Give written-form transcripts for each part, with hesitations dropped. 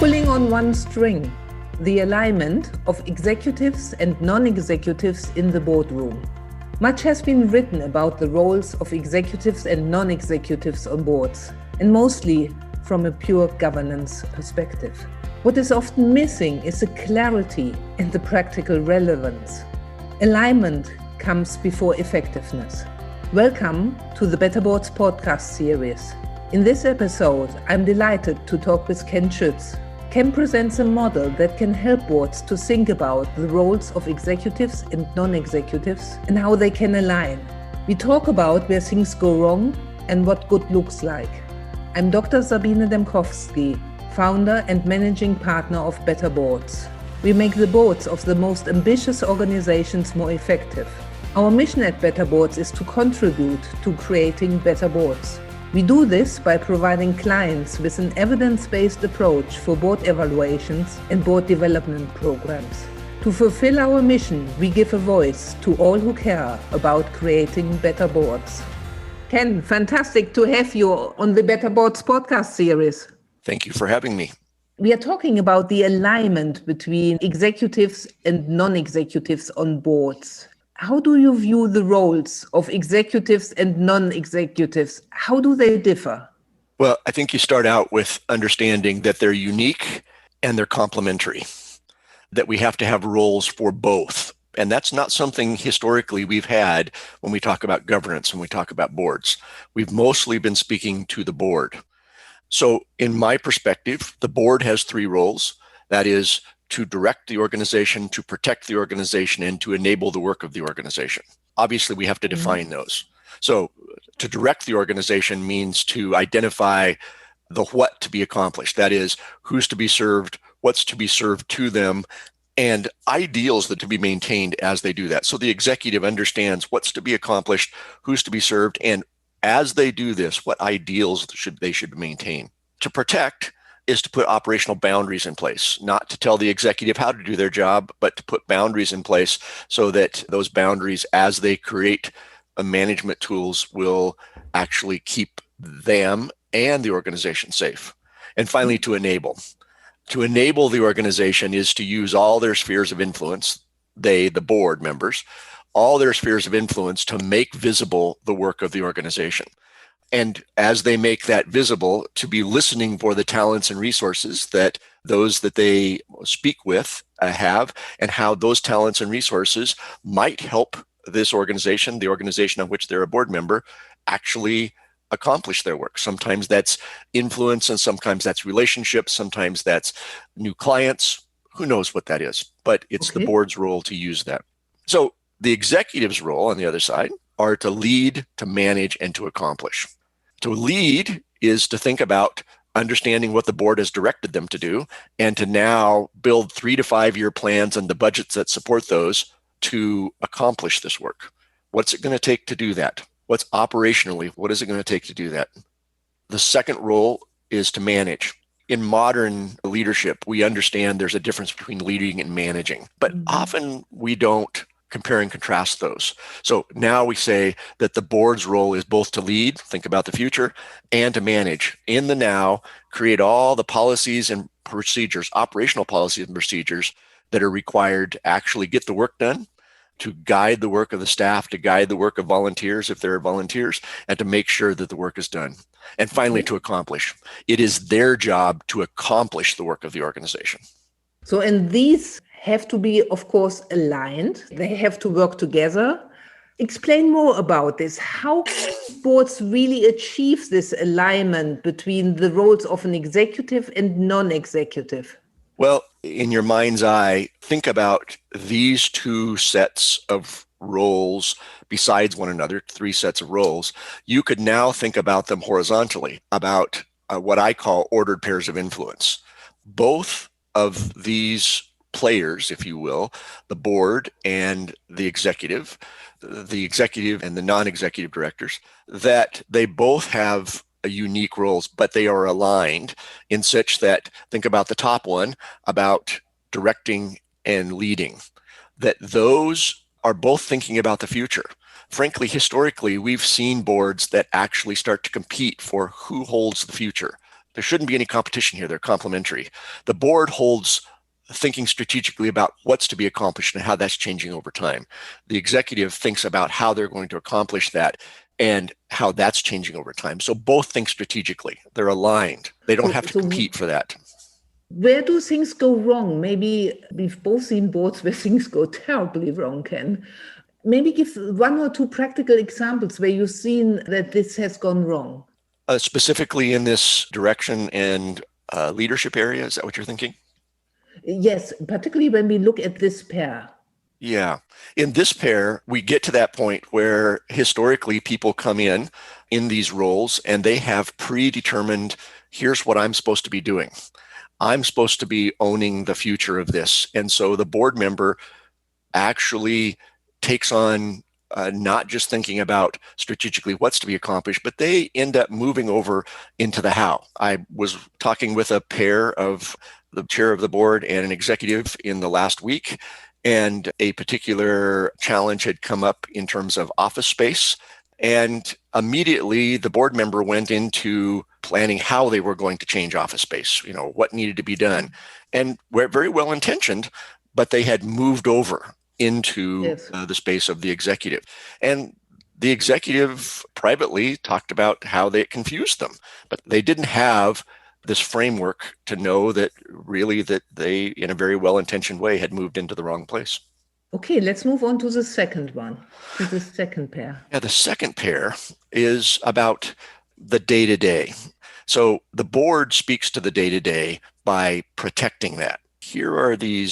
Pulling on one string, the alignment of executives and non-executives in the boardroom. Much has been written about the roles of executives and non-executives on boards, and mostly from a pure governance perspective. What is often missing is the clarity and the practical relevance. Alignment comes before effectiveness. Welcome to the Better Boards podcast series. In this episode, I'm delighted to talk with Ken Schuetz. Ken presents a model that can help boards to think about the roles of executives and non-executives and how they can align. We talk about where things go wrong and what good looks like. I'm Dr. Sabine Dembkowski, founder and managing partner of Better Boards. We make the boards of the most ambitious organizations more effective. Our mission at Better Boards is to contribute to creating better boards. We do this by providing clients with an evidence-based approach for board evaluations and board development programs. To fulfill our mission, we give a voice to all who care about creating better boards. Ken, fantastic to have you on the Better Boards podcast series. Thank you for having me. We are talking about the alignment between executives and non-executives on boards. How do you view the roles of executives and non-executives? How do they differ? Well, I think you start out with understanding that they're unique and they're complementary, that we have to have roles for both. And that's not something historically we've had when we talk about governance, when we talk about boards. We've mostly been speaking to the board. So in my perspective, the board has three roles. That is to direct the organization, to protect the organization, and to enable the work of the organization. Obviously, we have to define those. So to direct the organization means to identify the what to be accomplished. That is, who's to be served, what's to be served to them, and ideals that to be maintained as they do that. So the executive understands what's to be accomplished, who's to be served, and as they do this, what ideals they should maintain. To protect is to put operational boundaries in place, not to tell the executive how to do their job, but to put boundaries in place so that those boundaries, as they create management tools, will actually keep them and the organization safe. And finally, to enable. To enable the organization is to use all their spheres of influence, the board members, all their spheres of influence to make visible the work of the organization. And as they make that visible, to be listening for the talents and resources that those that they speak with have, and how those talents and resources might help this organization, the organization of which they're a board member, actually accomplish their work. Sometimes that's influence, and sometimes that's relationships, sometimes that's new clients. Who knows what that is? But it's the board's role to use that. So the executive's role on the other side are to lead, to manage, and to accomplish. To lead is to think about understanding what the board has directed them to do, and to now build 3 to 5 year plans and the budgets that support those to accomplish this work. What's it going to take to do that? What's operationally, what is it going to take to do that? The second role is to manage. In modern leadership, we understand there's a difference between leading and managing, but often we don't compare and contrast those. So now we say that the board's role is both to lead, think about the future, and to manage in the now, create all the policies and procedures, operational policies and procedures that are required to actually get the work done, to guide the work of the staff, to guide the work of volunteers if there are volunteers, and to make sure that the work is done. And finally, to accomplish. It is their job to accomplish the work of the organization. So, and these have to be, of course, aligned. They have to work together. Explain more about this. How can boards really achieve this alignment between the roles of an executive and non-executive? Well, in your mind's eye, think about these two sets of roles besides one another, 3 sets of roles. You could now think about them horizontally, about what I call ordered pairs of influence. Both of these players, if you will, the board and the executive and the non-executive directors, that they both have unique roles, but they are aligned in such that, think about the top one, about directing and leading, that those are both thinking about the future. Frankly, historically, we've seen boards that actually start to compete for who holds the future. There shouldn't be any competition here. They're complementary. The board holds thinking strategically about what's to be accomplished and how that's changing over time. The executive thinks about how they're going to accomplish that and how that's changing over time. So both think strategically. They're aligned. They don't have to compete for that. Where do things go wrong? Maybe we've both seen boards where things go terribly wrong, Ken. Maybe give one or two practical examples where you've seen that this has gone wrong. Specifically in this direction and leadership area, is that what you're thinking? Yes, particularly when we look at this pair. Yeah. In this pair, we get to that point where historically people come in these roles and they have predetermined, here's what I'm supposed to be doing. I'm supposed to be owning the future of this. And so the board member actually takes on not just thinking about strategically what's to be accomplished, but they end up moving over into the how. I was talking with a pair of the chair of the board and an executive in the last week, and a particular challenge had come up in terms of office space. And immediately the board member went into planning how they were going to change office space, what needed to be done. And we're very well intentioned, but they had moved over into the space of the executive. And the executive privately talked about how they confused them, but they didn't have this framework to know that really that they, in a very well-intentioned way, had moved into the wrong place. Okay, let's move on to the second one, to the second pair. Yeah, the second pair is about the day-to-day. So the board speaks to the day-to-day by protecting that. Here are the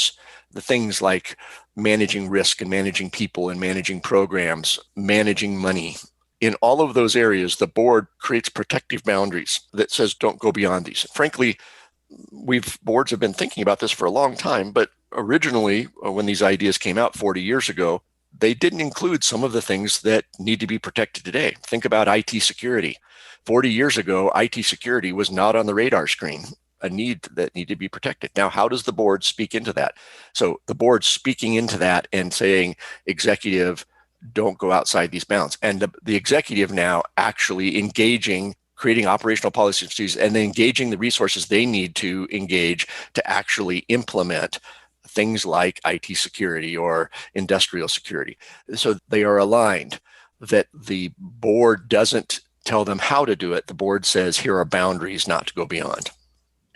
things like managing risk and managing people and managing programs, managing money. In all of those areas, the board creates protective boundaries that says don't go beyond these. Frankly, boards have been thinking about this for a long time, but originally, when these ideas came out 40 years ago, they didn't include some of the things that need to be protected today. Think about IT security. 40 years ago, IT security was not on the radar screen, a need that needed to be protected. Now, how does the board speak into that? So the board speaking into that and saying, executive, don't go outside these bounds. And the executive now actually engaging, creating operational policies and then engaging the resources they need to engage to actually implement things like IT security or industrial security. So they are aligned, that the board doesn't tell them how to do it. The board says, here are boundaries not to go beyond.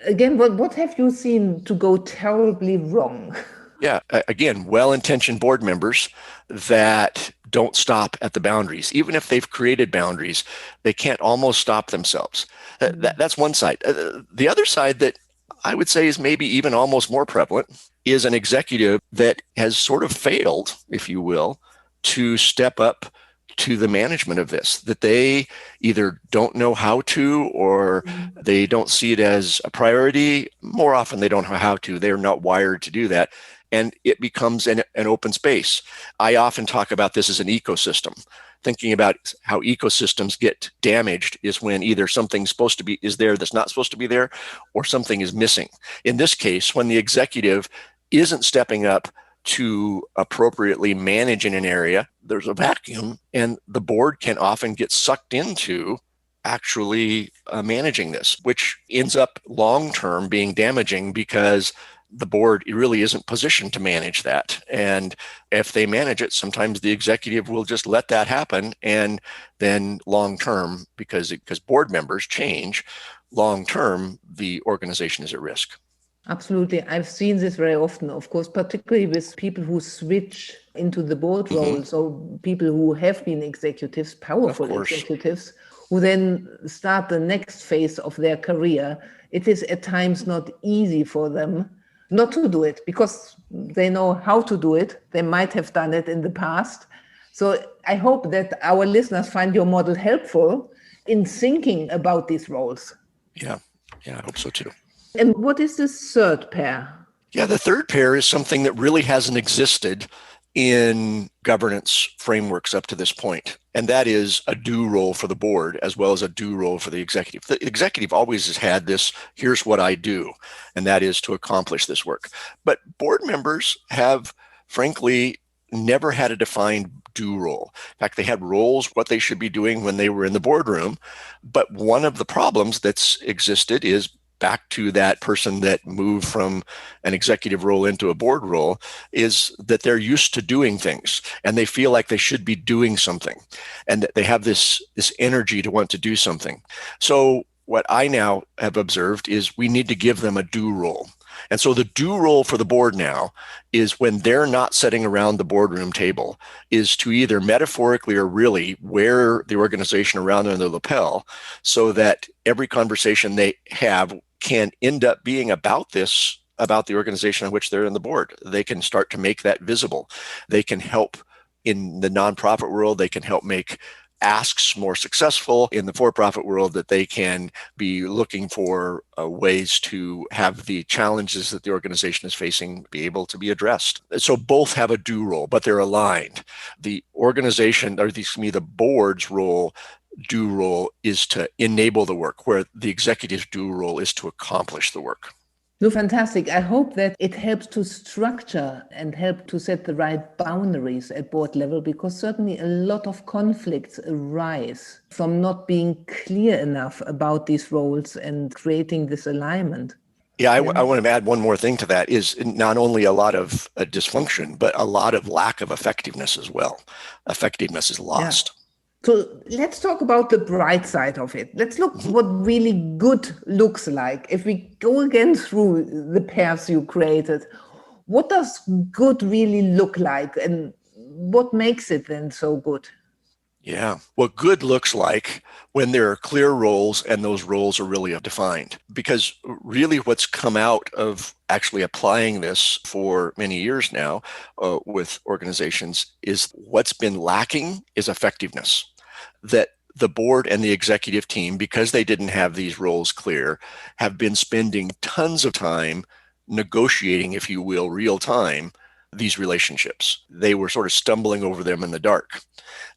Again, what have you seen to go terribly wrong? Yeah, again, well-intentioned board members that don't stop at the boundaries. Even if they've created boundaries, they can't almost stop themselves. That's one side. The other side that I would say is maybe even almost more prevalent is an executive that has sort of failed, if you will, to step up to the management of this, that they either don't know how to or they don't see it as a priority. More often they don't know how to. They're not wired to do that. And it becomes an open space. I often talk about this as an ecosystem. Thinking about how ecosystems get damaged is when either something's supposed to be is there that's not supposed to be there, or something is missing. In this case, when the executive isn't stepping up to appropriately manage in an area, there's a vacuum, and the board can often get sucked into actually managing this, which ends up long-term being damaging because the board really isn't positioned to manage that. And if they manage it, sometimes the executive will just let that happen. And then long-term, because board members change, long-term, the organization is at risk. Absolutely. I've seen this very often, of course, particularly with people who switch into the board roles, or people who have been executives, powerful executives, who then start the next phase of their career. It is at times not easy for them not to do it because they know how to do it. They might have done it in the past. So I hope that our listeners find your model helpful in thinking about these roles. Yeah, I hope so too. And what is the third pair? Yeah, the third pair is something that really hasn't existed in governance frameworks up to this point. And that is a do role for the board as well as a do role for the executive. The executive always has had this, here's what I do, and that is to accomplish this work. But board members have, frankly, never had a defined do role. In fact, they had roles, what they should be doing when they were in the boardroom. But one of the problems that's existed is back to that person that moved from an executive role into a board role, is that they're used to doing things and they feel like they should be doing something and that they have this energy to want to do something. So what I now have observed is we need to give them a do role. And so the do role for the board now is, when they're not sitting around the boardroom table, is to either metaphorically or really wear the organization around on their lapel, so that every conversation they have can end up being about the organization on which they're in the board. They can start to make that visible. They can help in the nonprofit world. They can help make asks more successful in the for-profit world, that they can be looking for ways to have the challenges that the organization is facing be able to be addressed. So both have a do role, but they're aligned. The organization, or the board's do role is to enable the work, where the executive's do role is to accomplish the work. No, fantastic. I hope that it helps to structure and help to set the right boundaries at board level, because certainly a lot of conflicts arise from not being clear enough about these roles and creating this alignment. Yeah, I want to add one more thing to that, is not only a lot of dysfunction, but a lot of lack of effectiveness as well. Effectiveness is lost. Yeah. So let's talk about the bright side of it. Let's look what really good looks like. If we go again through the pairs you created, what does good really look like, and what makes it then so good? Yeah, what good looks like when there are clear roles and those roles are really defined. Because really what's come out of actually applying this for many years now with organizations is, what's been lacking is effectiveness. That the board and the executive team, because they didn't have these roles clear, have been spending tons of time negotiating, if you will, real time, these relationships. They were sort of stumbling over them in the dark.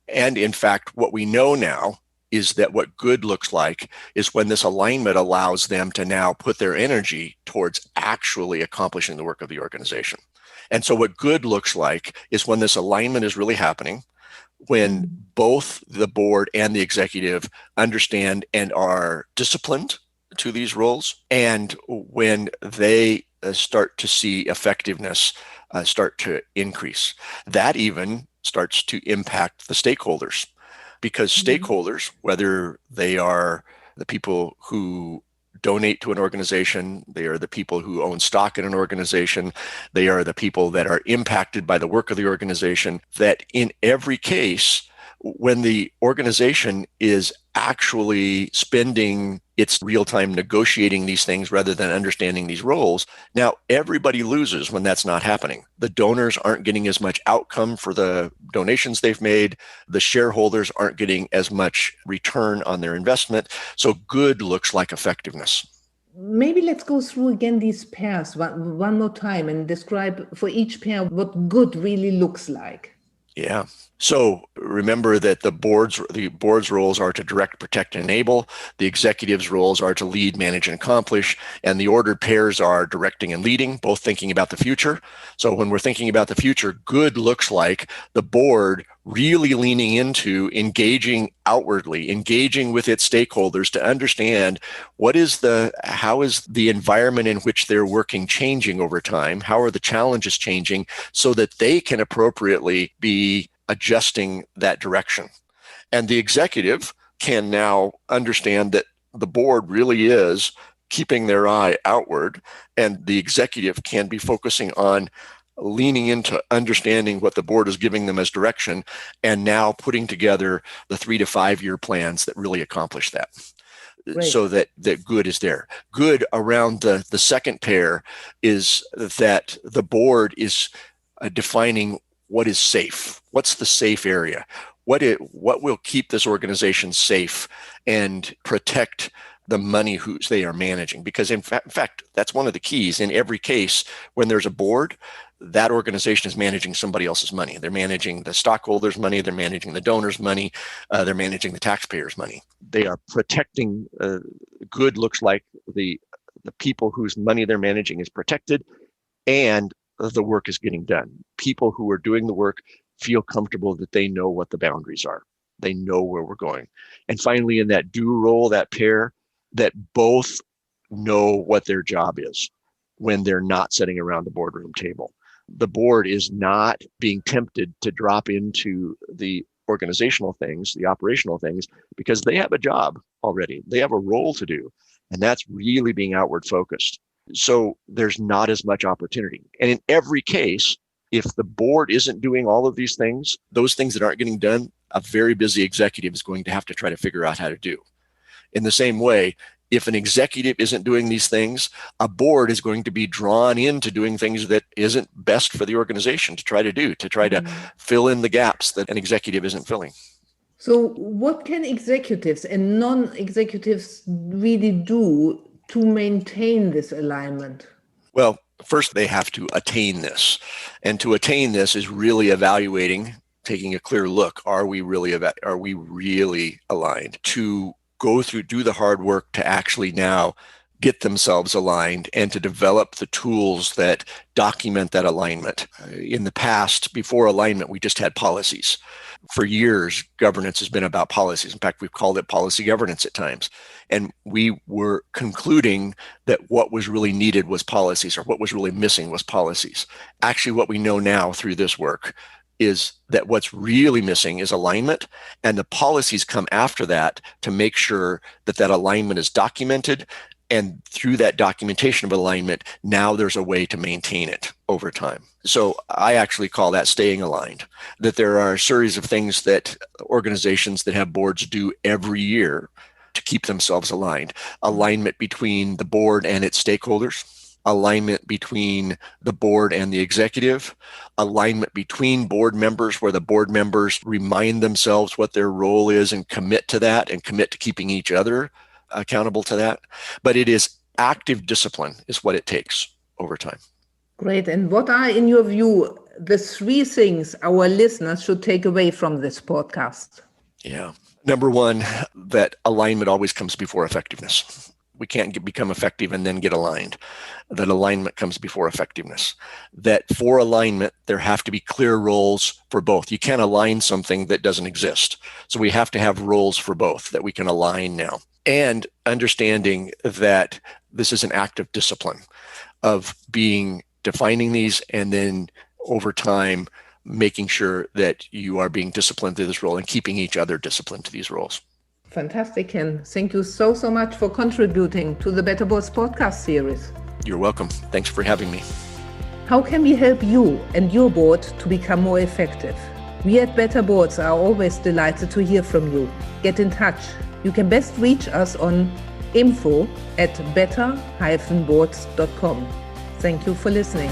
And in fact, what we know now is that what good looks like is when this alignment allows them to now put their energy towards actually accomplishing the work of the organization. And so what good looks like is when this alignment is really happening, when both the board and the executive understand and are disciplined to these roles, and when they start to see effectiveness start to increase. That even starts to impact the stakeholders, because stakeholders, whether they are the people who donate to an organization, they are the people who own stock in an organization, they are the people that are impacted by the work of the organization, that in every case, when the organization is actually spending its real time negotiating these things rather than understanding these roles, now everybody loses when that's not happening. The donors aren't getting as much outcome for the donations they've made. The shareholders aren't getting as much return on their investment. So good looks like effectiveness. Maybe let's go through again these pairs one more time and describe for each pair what good really looks like. Yeah. So remember that the board's roles are to direct, protect, and enable. The executive's roles are to lead, manage, and accomplish. And the ordered pairs are directing and leading, both thinking about the future. So when we're thinking about the future, good looks like the board really leaning into engaging outwardly, engaging with its stakeholders to understand how is the environment in which they're working changing over time? How are the challenges changing, so that they can appropriately be adjusting that direction. And the executive can now understand that the board really is keeping their eye outward, and the executive can be focusing on leaning into understanding what the board is giving them as direction, and now putting together the 3 to 5 year plans that really accomplish that. Right. So that good is there. Good around the second pair is that the board is defining what is safe. What's the safe area? What will keep this organization safe and protect the money whose they are managing? Because in fact, that's one of the keys. In every case, when there's a board, that organization is managing somebody else's money. They're managing the stockholders' money. They're managing the donors' money. They're managing the taxpayers' money. They are protecting. Good looks like the people whose money they're managing is protected, and the work is getting done. People who are doing the work feel comfortable that they know what the boundaries are. They know where we're going. And finally, in that do role, that pair, that both know what their job is when they're not sitting around the boardroom table. The board is not being tempted to drop into the organizational things, the operational things, because they have a job already. They have a role to do, and that's really being outward focused. So there's not as much opportunity. And in every case, if the board isn't doing all of these things, those things that aren't getting done, a very busy executive is going to have to try to figure out how to do. In the same way, if an executive isn't doing these things, a board is going to be drawn into doing things that isn't best for the organization to try to do, to try to fill in the gaps that an executive isn't filling. So what can executives and non-executives really do to maintain this alignment? Well, first they have to attain this. And to attain this is really evaluating, taking a clear look. Are we really aligned? To go through, do the hard work to actually now get themselves aligned and to develop the tools that document that alignment. In the past, before alignment, we just had policies. For years, governance has been about policies. In fact, we've called it policy governance at times. And we were concluding that what was really needed was policies, or what was really missing was policies. Actually, what we know now through this work is that what's really missing is alignment, and the policies come after that to make sure that that alignment is documented. And through that documentation of alignment, now there's a way to maintain it over time. So I actually call that staying aligned, that there are a series of things that organizations that have boards do every year to keep themselves aligned. Alignment between the board and its stakeholders, alignment between the board and the executive, alignment between board members where the board members remind themselves what their role is and commit to that and commit to keeping each other accountable to that. But it is active discipline is what it takes over time. Great. And what are, in your view, the 3 things our listeners should take away from this podcast? Yeah. Number one, that alignment always comes before effectiveness. We can't become effective and then get aligned. That alignment comes before effectiveness. That for alignment, there have to be clear roles for both. You can't align something that doesn't exist. So we have to have roles for both that we can align now. And understanding that this is an act of discipline, of defining these, and then over time, making sure that you are being disciplined through this role and keeping each other disciplined to these roles. Fantastic, Ken. Thank you so much for contributing to the Better Boards podcast series. You're welcome. Thanks for having me. How can we help you and your board to become more effective? We at Better Boards are always delighted to hear from you. Get in touch. You can best reach us on info@better-boards.com. Thank you for listening.